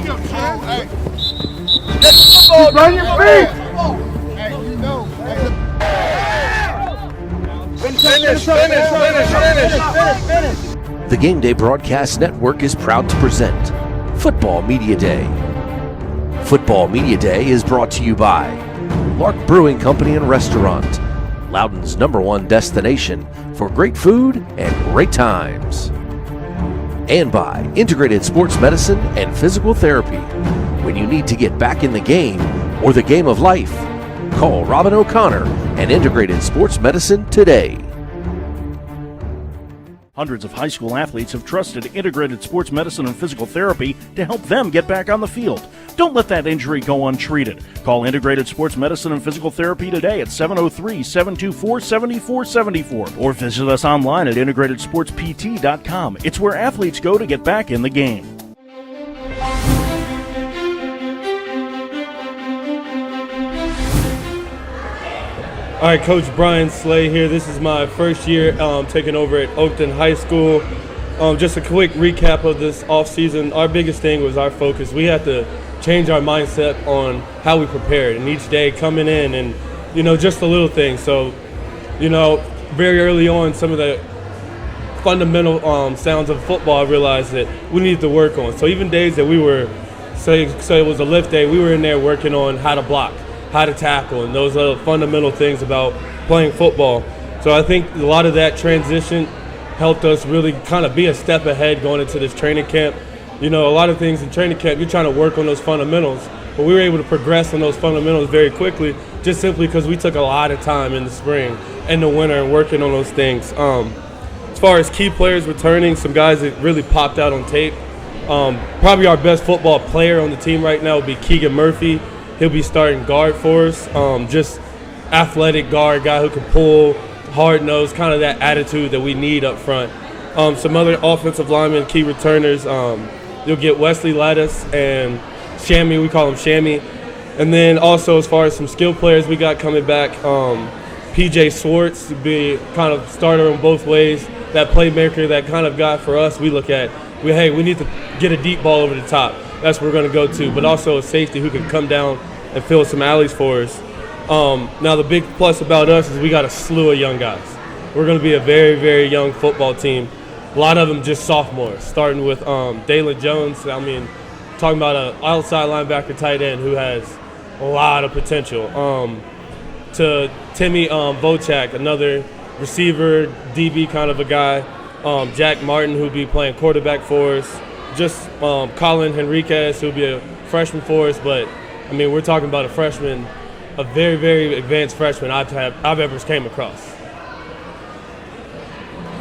Run your feet! Finish. The Gameday Broadcast Network is proud to present Football Media Day. Football Media Day is brought to you by Lark Brewing Company and Restaurant, Loudoun's #1 destination for great food and great times. And by Integrated Sports Medicine and Physical Therapy. When you need to get back in the game or the game of life, call Robin O'Connor and Integrated Sports Medicine today. Hundreds of high school athletes have trusted Integrated Sports Medicine and Physical Therapy to help them get back on the field. Don't let that injury go untreated. Call Integrated Sports Medicine and Physical Therapy today at 703-724-7474 or visit us online at integratedsportspt.com. It's where athletes go to get back in the game. All right, Coach Brian Slay here. This is my first year taking over at Oakton High School. Just a quick recap of this offseason. Our biggest thing was our focus. We had to change our mindset on how we prepared, and each day coming in and, just the little things. So, very early on, some of the fundamental sounds of football I realized that we needed to work on. So even days that we were, say it was a lift day, we were in there working on how to block, how to tackle, and those are fundamental things about playing football. So I think a lot of that transition helped us really kind of be a step ahead going into this training camp. A lot of things in training camp, you're trying to work on those fundamentals, but we were able to progress on those fundamentals very quickly just simply because we took a lot of time in the spring and the winter and working on those things. As far as key players returning, some guys that really popped out on tape. Probably our best football player on the team right now would be Keegan Murphy. He'll be starting guard for us. Just athletic guard, guy who can pull, hard-nosed, kind of that attitude that we need up front. Some other offensive linemen, key returners. You'll get Wesley Lattice and Shammy. We call him Shammy. And then also as far as some skill players we got coming back, PJ Swartz to be kind of starter in both ways. That playmaker, that kind of guy for us we look at. We need to get a deep ball over the top. That's what we're going to go to, but also a safety who can come down and fill some alleys for us. Now the big plus about us is we got a slew of young guys. We're going to be a very, very young football team. A lot of them just sophomores, starting with Dalen Jones. Talking about an outside linebacker tight end who has a lot of potential. To Timmy Vocak, another receiver, DB kind of a guy. Jack Martin, who'll be playing quarterback for us. Just Colin Henriquez, who'll be a freshman for us. But, we're talking about a freshman, a very, very advanced freshman I've ever came across.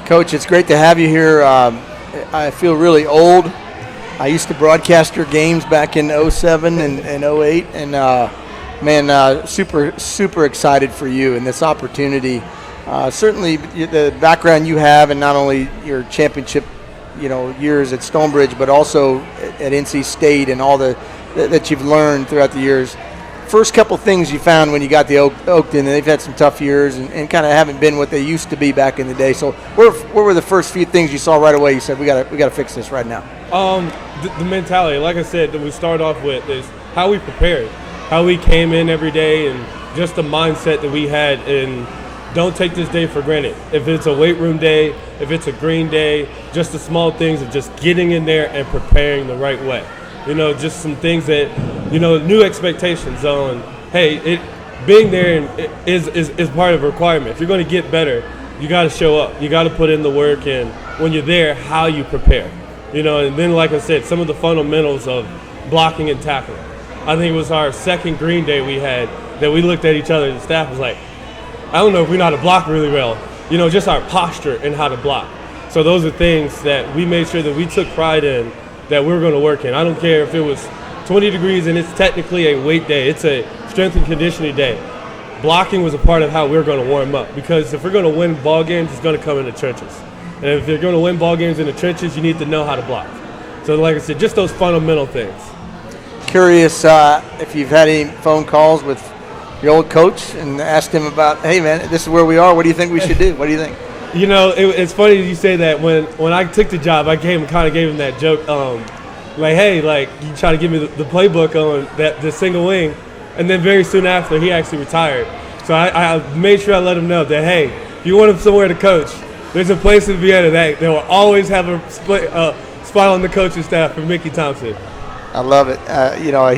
Coach, it's great to have you here. I feel really old. I used to broadcast your games back in 07 and 08. And, super, super excited for you and this opportunity. Certainly the background you have, and not only your championship years at Stonebridge, but also at NC State and all that you've learned throughout the years. First couple things you found when you got to Oakton, and they've had some tough years and kind of haven't been what they used to be back in the day. So where were the first few things you saw right away? You said we got to fix this right now. The mentality, like I said, that we start off with is how we prepared, how we came in every day, and just the mindset that we had. And don't take this day for granted. If it's a weight room day, if it's a green day, just the small things of just getting in there and preparing the right way. Just some things that, new expectations on, hey, being there is part of a requirement. If you're going to get better, you got to show up. You got to put in the work, and when you're there, how you prepare. And then, like I said, some of the fundamentals of blocking and tackling. I think it was our second green day we had that we looked at each other and the staff was like, I don't know if we know how to block really well. Just our posture and how to block. So those are things that we made sure that we took pride in, that we were going to work in. I don't care if it was 20 degrees and it's technically a weight day. It's a strength and conditioning day. Blocking was a part of how we were going to warm up, because if we're going to win ball games, it's going to come in the trenches. And if you're going to win ball games in the trenches, you need to know how to block. So like I said, just those fundamental things. Curious if you've had any phone calls with your old coach and asked him about, hey, man, this is where we are. What do you think we should do? What do you think? It's funny you say that. When I took the job, I kind of gave him that joke. like, hey, like, you try to give me the playbook on the single wing. And then very soon after, he actually retired. So I made sure I let him know that, hey, if you want him somewhere to coach, there's a place in Vienna that they will always have a spot on the coaching staff for Mickey Thompson. I love it.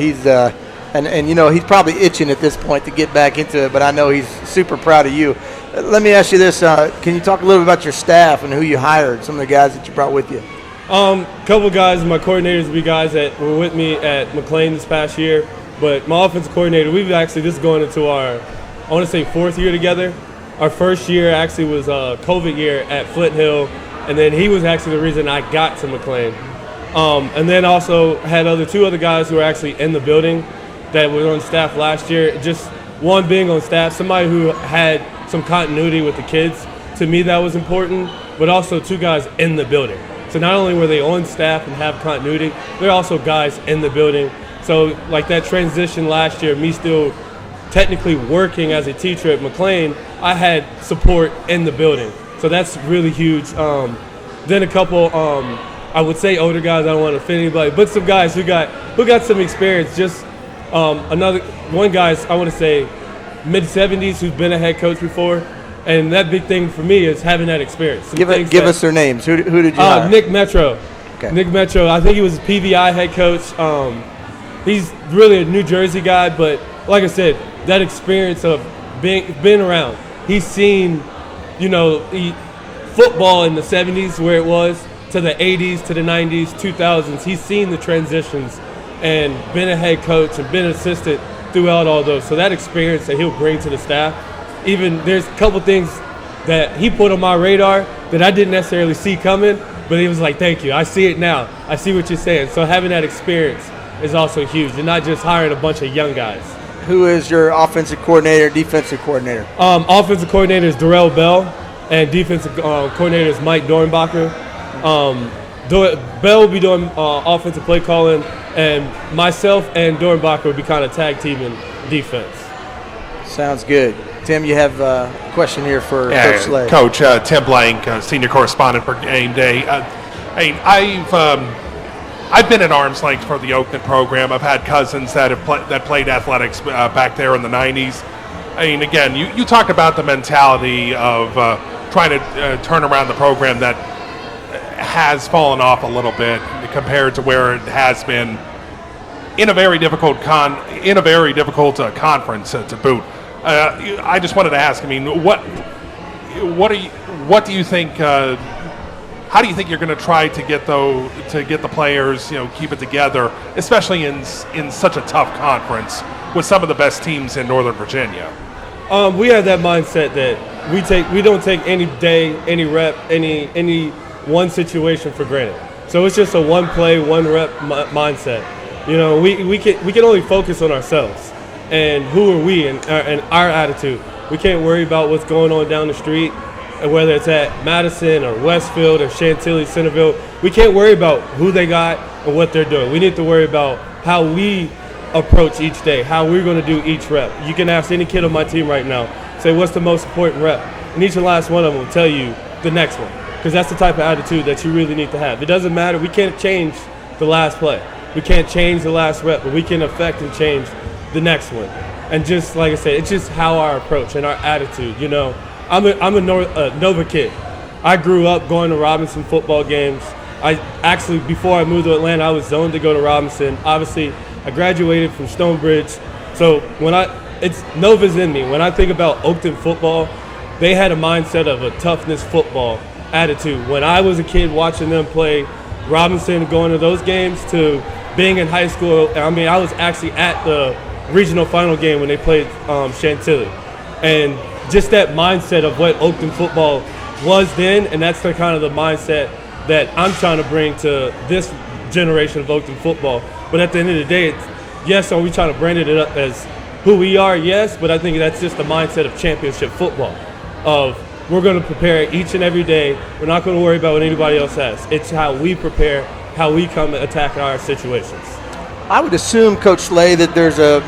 He's he's probably itching at this point to get back into it, but I know he's super proud of you. Let me ask you this. Can you talk a little bit about your staff and who you hired, some of the guys that you brought with you? Couple guys, my coordinators will be guys that were with me at McLean this past year, but my offensive coordinator, this is going into our, I want to say, 4th year together. Our first year actually was a COVID year at Flint Hill, and then he was actually the reason I got to McLean. And then also had two other guys who were actually in the building that were on staff last year. Just one being on staff, somebody who had some continuity with the kids. To me, that was important, but also 2 guys in the building. So not only were they on staff and have continuity, they're also guys in the building. So like that transition last year, me still technically working as a teacher at McLean, I had support in the building. So that's really huge. Then a couple, I would say older guys, I don't want to offend anybody, but some guys who got some experience. Just one guy's, I want to say, mid-70s who's been a head coach before. And that big thing for me is having that experience. Give us their names. Who did you hire? Nick Metro. Okay. Nick Metro. I think he was a PVI head coach. He's really a New Jersey guy, but like I said, that experience of being around. He's seen, football in the 70s where it was, to the 80s, to the 90s, 2000s. He's seen the transitions and been a head coach and been an assistant throughout all those. So that experience that he'll bring to the staff, even there's a couple things that he put on my radar that I didn't necessarily see coming, but he was like, thank you. I see it now. I see what you're saying. So having that experience is also huge, and not just hiring a bunch of young guys. Who is your offensive coordinator, defensive coordinator? Offensive coordinator is Darrell Bell, and defensive coordinator is Mike Dornbacher. Bell will be doing offensive play calling, and myself and Dornbacher will be kind of tag teaming defense. Sounds good. Tim, you have a question here for Coach Slay. Coach, Tim Blank, senior correspondent for Gameday. I've been at arm's length for the Oakton program. I've had cousins that played athletics back there in the 90s. Again, you talked about the mentality of trying to turn around the program that has fallen off a little bit compared to where it has been in a very difficult conference to boot. I just wanted to ask. What do you think? How do you think you're going to try to get the players, keep it together, especially in such a tough conference with some of the best teams in Northern Virginia? We have that mindset that we don't take any day, any rep, any one situation for granted. So it's just a one play, one rep mindset. We can only focus on ourselves and who are we and our attitude. We can't worry about what's going on down the street, whether it's at Madison or Westfield or Chantilly, Centerville. We can't worry about who they got and what they're doing. We need to worry about how we approach each day, how we're going to do each rep. You can ask any kid on my team right now, say, what's the most important rep? And each and last one of them will tell you the next one, because that's the type of attitude that you really need to have. It doesn't matter. We can't change the last play. We can't change the last rep, but we can affect and change the next one. And just like I said, it's just how our approach and our attitude, I'm a Nova kid. I grew up going to Robinson football games. Before I moved to Atlanta, I was zoned to go to Robinson. Obviously, I graduated from Stonebridge. So it's Nova's in me. When I think about Oakton football, they had a mindset of a toughness football attitude. When I was a kid watching them play Robinson, going to those games, to being in high school, I was actually at the regional final game when they played Chantilly. And just that mindset of what Oakton football was then, and that's the kind of the mindset that I'm trying to bring to this generation of Oakton football. But at the end of the day, yes, are we trying to brand it up as who we are? Yes, but I think that's just the mindset of championship football, of we're going to prepare each and every day. We're not going to worry about what anybody else has. It's how we prepare, how we come and attack our situations. I would assume, Coach Slay, that there's a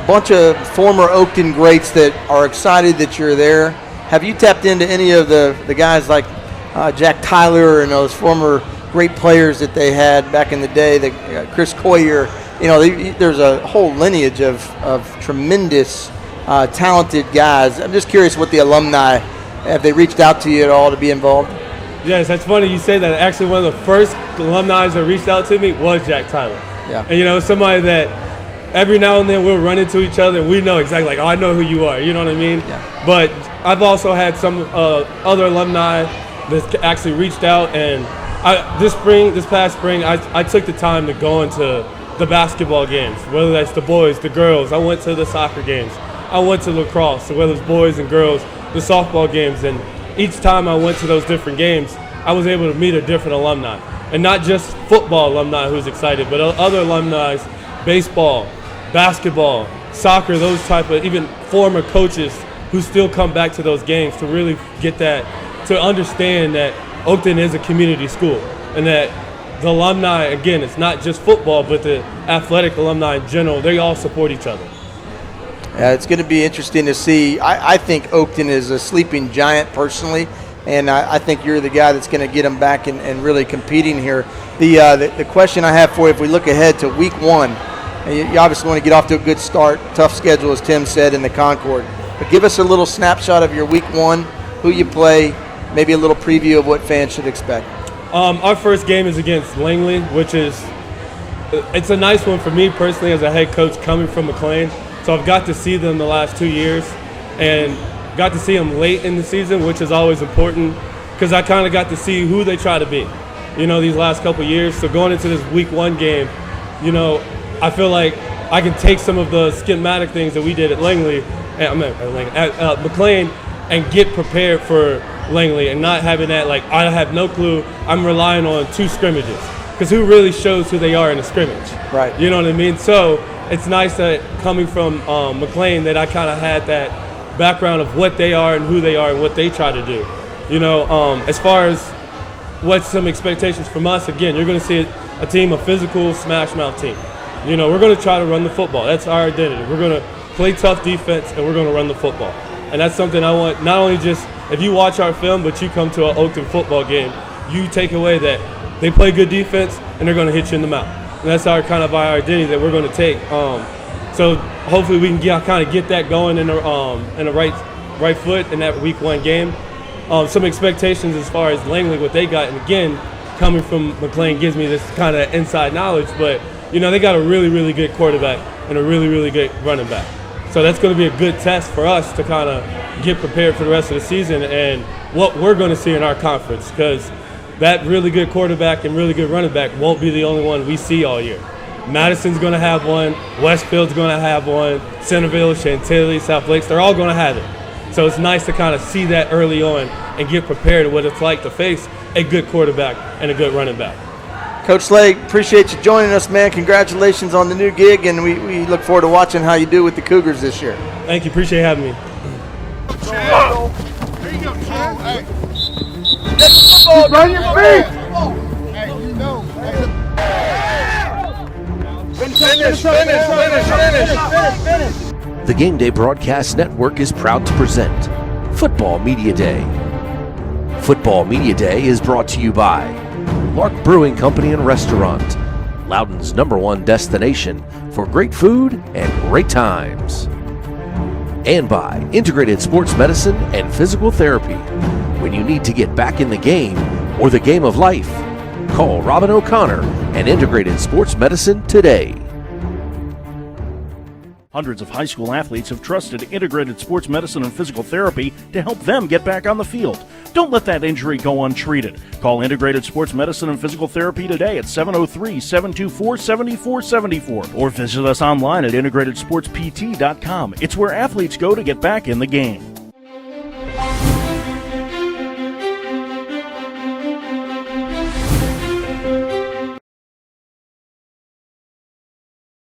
bunch of former Oakton greats that are excited that you're there. Have you tapped into any of the guys like Jack Tyler and those former great players that they had back in the day, Chris Coyer. There's a whole lineage of tremendous, talented guys. I'm just curious what the alumni, have they reached out to you at all to be involved? Yes, that's funny you say that. Actually, one of the first alumni that reached out to me was Jack Tyler. Yeah. And, somebody that every now and then we'll run into each other and we know exactly, like, oh, I know who you are. You know what I mean? Yeah. But I've also had some other alumni that actually reached out. And this past spring, I took the time to go into the basketball games, whether that's the boys, the girls. I went to the soccer games. I went to lacrosse, so whether it's boys and girls, the softball games. And each time I went to those different games, I was able to meet a different alumni. And not just football alumni who's excited, but other alumni, baseball, basketball, soccer, those type of, even former coaches who still come back to those games to really get that, to understand that Oakton is a community school and that the alumni, again, it's not just football, but the athletic alumni in general, they all support each other. Yeah, it's going to be interesting to see. I think Oakton is a sleeping giant personally, and I think you're the guy that's going to get them back and really competing here. The question I have for you, if we look ahead to week 1, you obviously want to get off to a good start, tough schedule as Tim said in the Concord, but give us a little snapshot of your week 1, who you play, maybe a little preview of what fans should expect. Our first game is against Langley, it's a nice one for me personally as a head coach coming from McLean. So I've got to see them the last 2 years and got to see them late in the season, which is always important because I kind of got to see who they try to be, these last couple of years. So going into this week 1 game, I feel like I can take some of the schematic things that we did at at McLean and get prepared for Langley and not having that, like, I have no clue. I'm relying on 2 scrimmages because who really shows who they are in a scrimmage? Right. You know what I mean? So it's nice that coming from McLean that I kind of had that background of what they are and who they are and what they try to do. As far as what's some expectations from us, again, you're going to see a team, a physical smash mouth team. We're going to try to run the football. That's our identity. We're going to play tough defense and we're going to run the football. And that's something I want, not only just if you watch our film, but you come to an Oakton football game, you take away that they play good defense and they're going to hit you in the mouth. And that's our identity that we're going to take. So hopefully we can kind of get that going in the right foot in that week 1 game. Some expectations as far as Langley, what they got, and again, coming from McLean gives me this kind of inside knowledge, but they got a really, really good quarterback and a really, really good running back. So that's going to be a good test for us to kind of get prepared for the rest of the season and what we're going to see in our conference, because that really good quarterback and really good running back won't be the only one we see all year. Madison's going to have one, Westfield's going to have one, Centerville, Chantilly, South Lakes, they're all going to have it. So it's nice to kind of see that early on and get prepared to what it's like to face a good quarterback and a good running back. Coach Slay, appreciate you joining us, man. Congratulations on the new gig, and we look forward to watching how you do with the Cougars this year. Thank you. Appreciate having me. There you go, Chad. Hey. Get the football, run your feet. Hey, you know. Finish. The Gameday Broadcast Network is proud to present Football Media Day. Football Media Day is brought to you by Lark Brewing Company and Restaurant, Loudoun's #1 destination for great food and great times. And by Integrated Sports Medicine and Physical Therapy. When you need to get back in the game or the game of life, call Robin O'Connor and Integrated Sports Medicine today. Hundreds of high school athletes have trusted Integrated Sports Medicine and Physical Therapy to help them get back on the field. Don't let that injury go untreated. Call Integrated Sports Medicine and Physical Therapy today at 703-724-7474 or visit us online at integratedsportspt.com. It's where athletes go to get back in the game.